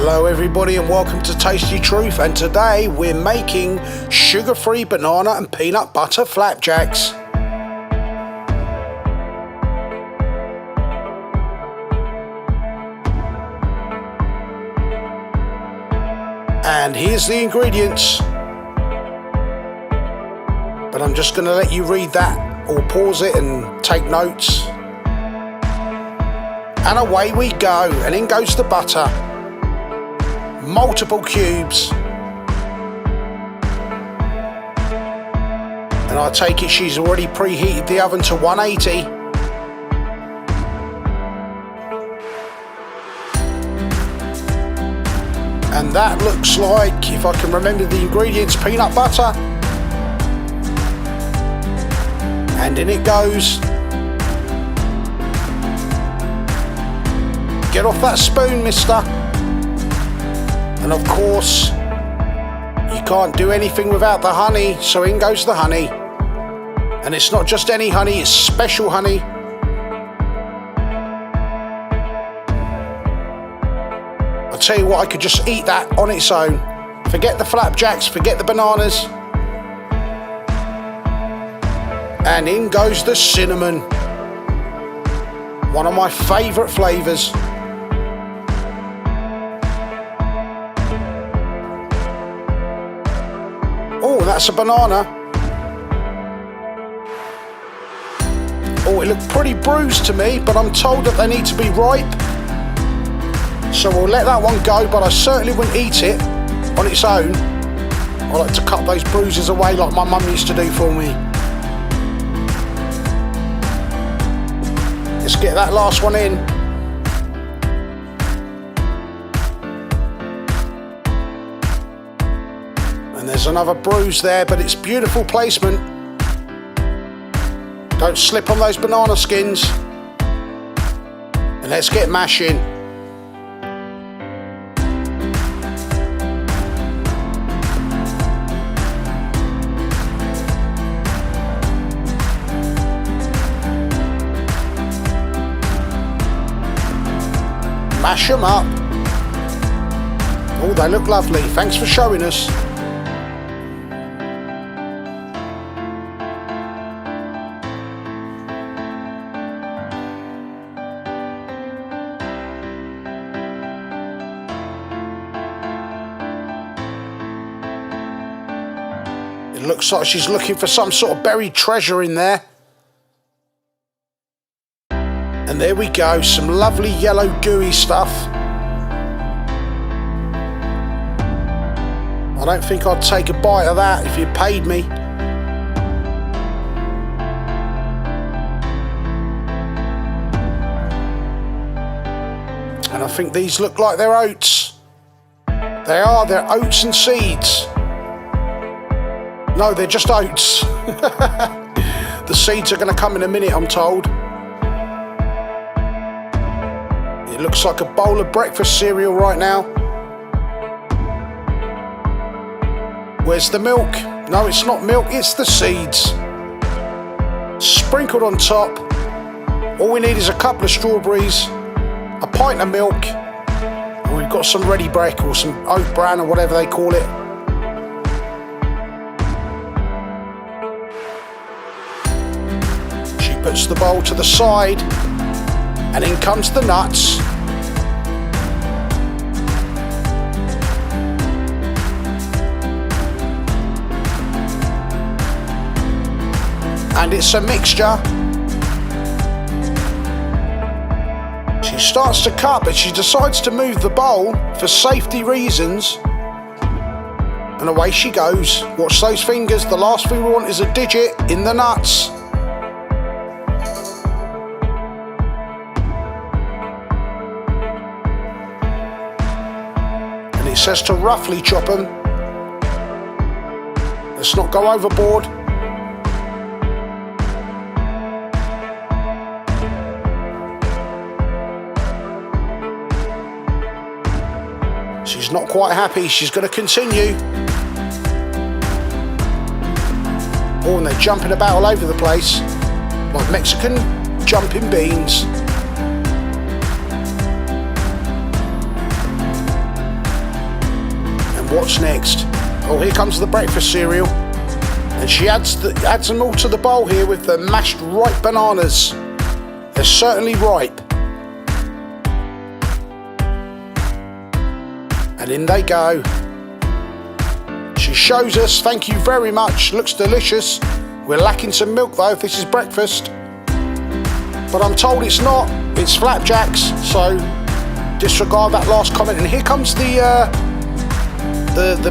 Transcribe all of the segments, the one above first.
Hello everybody and welcome to Tasty Truth, and today we're making sugar-free banana and peanut butter flapjacks. And here's the ingredients, but I'm just going to let you read that or pause it and take notes. And away we go, and in goes the butter. Multiple cubes, and I take it she's already preheated the oven to 180. And that looks like, if I can remember the ingredients, peanut butter. And in it goes. Get off that spoon, mister. And of course, you can't do anything without the honey, so in goes the honey. And it's not just any honey, it's special honey. I'll tell you what, I could just eat that on its own. Forget the flapjacks, forget the bananas. And in goes the cinnamon. One of my favourite flavours. Oh, that's a banana. Oh, it looked pretty bruised to me, but I'm told that they need to be ripe. So we'll let that one go, but I certainly wouldn't eat it on its own. I like to cut those bruises away like my mum used to do for me. Let's get that last one in. And there's another bruise there, but it's beautiful placement. Don't slip on those banana skins. And let's get mashing. Mash them up. Oh, they look lovely. Thanks for showing us. It looks like she's looking for some sort of buried treasure in there. And there we go, some lovely yellow gooey stuff. I don't think I'd take a bite of that if you paid me. And I think these look like they're oats. They are, they're oats and seeds. No, they're just oats. The seeds are going to come in a minute, I'm told. It looks like a bowl of breakfast cereal right now. Where's the milk? No, it's not milk, it's the seeds. Sprinkled on top. All we need is a couple of strawberries, a pint of milk, and we've got some ready break or some oat bran or whatever they call it. Puts the bowl to the side, and in comes the nuts. And it's a mixture. She starts to cut, but she decides to move the bowl for safety reasons. And away she goes. Watch those fingers. The last thing we want is a digit in the nuts. It says to roughly chop them. Let's not go overboard. She's not quite happy. She's going to continue. Oh, and they're jumping about all over the place like Mexican jumping beans. What's next? Oh, here comes the breakfast cereal. And she adds them all to the bowl here with the mashed ripe bananas. They're certainly ripe. And in they go. She shows us, thank you very much, looks delicious. We're lacking some milk though if this is breakfast. But I'm told it's not, it's flapjacks, so disregard that last comment. And here comes the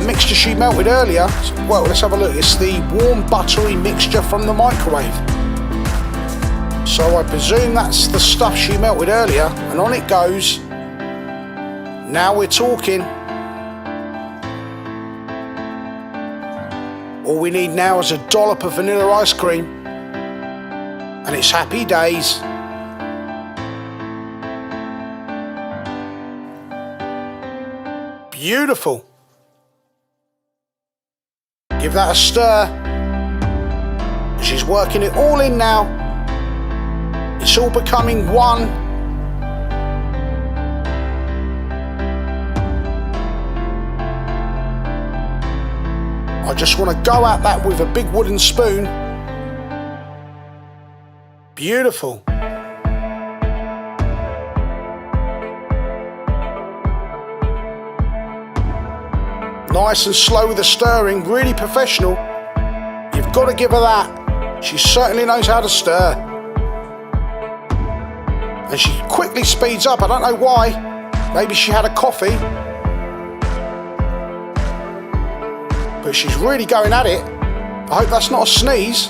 mixture she melted earlier. Well, let's have a look. It's the warm buttery mixture from the microwave. So I presume that's the stuff she melted earlier, and on it goes. Now we're talking. All we need now is a dollop of vanilla ice cream, and it's happy days. Beautiful. Give that a stir. She's working it all in now. It's all becoming one. I just want to go at that with a big wooden spoon. Beautiful. Nice and slow with the stirring, really professional. You've got to give her that. She certainly knows how to stir. And she quickly speeds up, I don't know why. Maybe she had a coffee. But she's really going at it. I hope that's not a sneeze.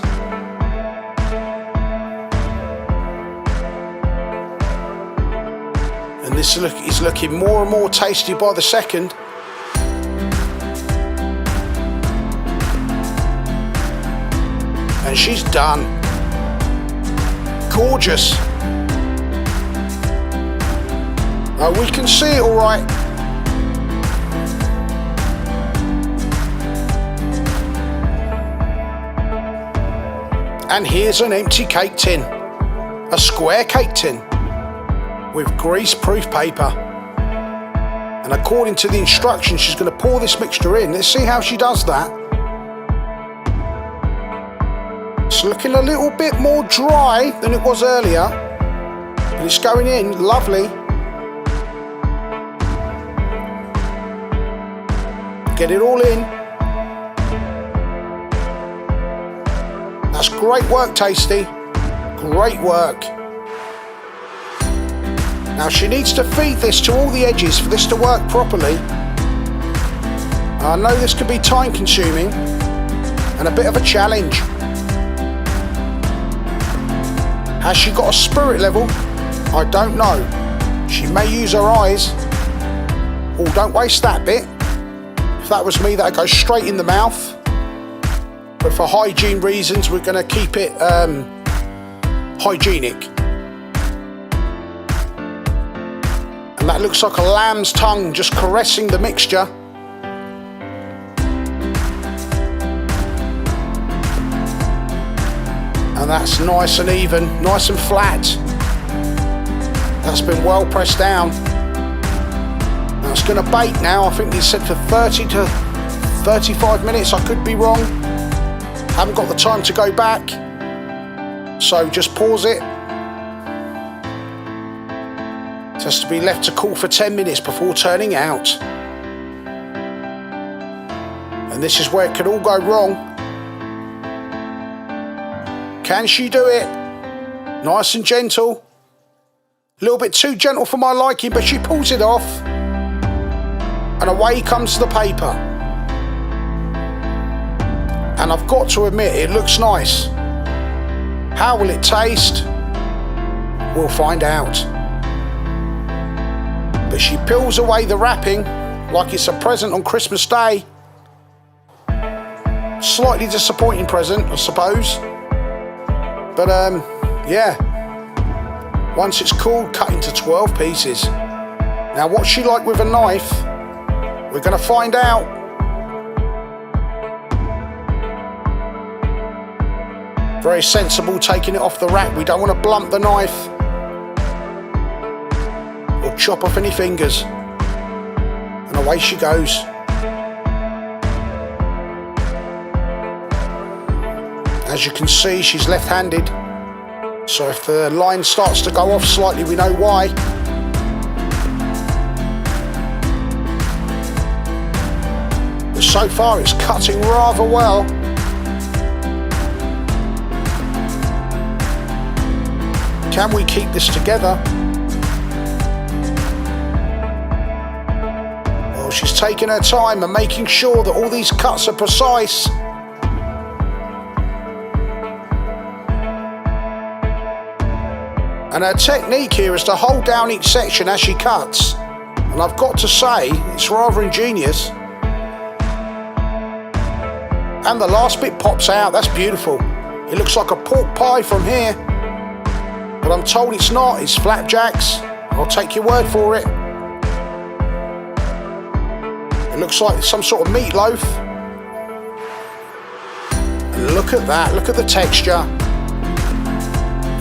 And this is looking more and more tasty by the second. And she's done. Gorgeous. Oh, we can see it all right. And here's an empty cake tin. A square cake tin with grease-proof paper. And according to the instructions, she's going to pour this mixture in. Let's see how she does that. It's looking a little bit more dry than it was earlier, but it's going in lovely. Get it all in. That's great work, Tasty. Great work. Now she needs to feed this to all the edges for this to work properly. I know this could be time consuming and a bit of a challenge. Has she got a spirit level? I don't know. She may use her eyes. Oh, don't waste that bit. If that was me, that'd go straight in the mouth. But for hygiene reasons, we're going to keep it hygienic. And that looks like a lamb's tongue just caressing the mixture. And that's nice and even, nice and flat. That's been well pressed down. Now it's going to bake now. I think they said for 30 to 35 minutes. I could be wrong. Haven't got the time to go back. So just pause it. It has to be left to cool for 10 minutes before turning out. And this is where it could all go wrong. Can she do it? Nice and gentle. A little bit too gentle for my liking, but she pulls it off. And away comes the paper. And I've got to admit, it looks nice. How will it taste? We'll find out. But she peels away the wrapping like it's a present on Christmas Day. Slightly disappointing present, I suppose. But yeah, once it's cooled, cut into 12 pieces. Now what's she like with a knife? We're going to find out. Very sensible taking it off the rack. We don't want to blunt the knife or chop off any fingers. And away she goes. As you can see, she's left-handed. So if the line starts to go off slightly, we know why. But so far, it's cutting rather well. Can we keep this together? Well, she's taking her time and making sure that all these cuts are precise. And her technique here is to hold down each section as she cuts. And I've got to say, it's rather ingenious. And the last bit pops out, that's beautiful. It looks like a pork pie from here. But I'm told it's not, it's flapjacks. I'll take your word for it. It looks like some sort of meatloaf. And look at that, look at the texture.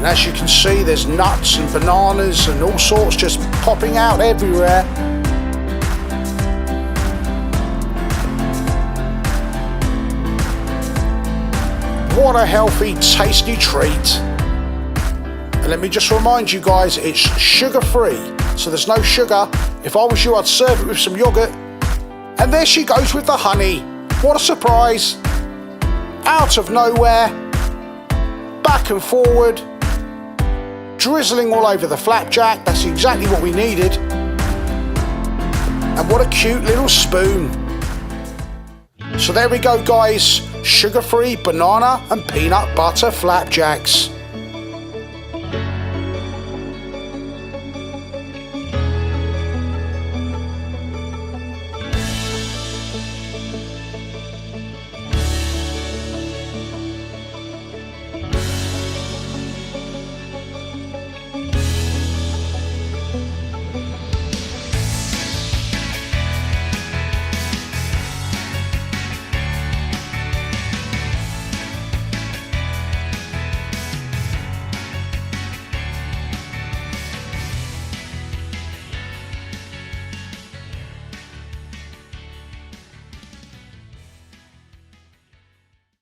And as you can see, there's nuts and bananas and all sorts just popping out everywhere. What a healthy, tasty treat. And let me just remind you guys, it's sugar-free, so there's no sugar. If I was you, I'd serve it with some yogurt. And there she goes with the honey. What a surprise. Out of nowhere, back and forward, drizzling all over the flapjack. That's exactly what we needed. And what a cute little spoon. So there we go, guys. Sugar-free banana and peanut butter flapjacks.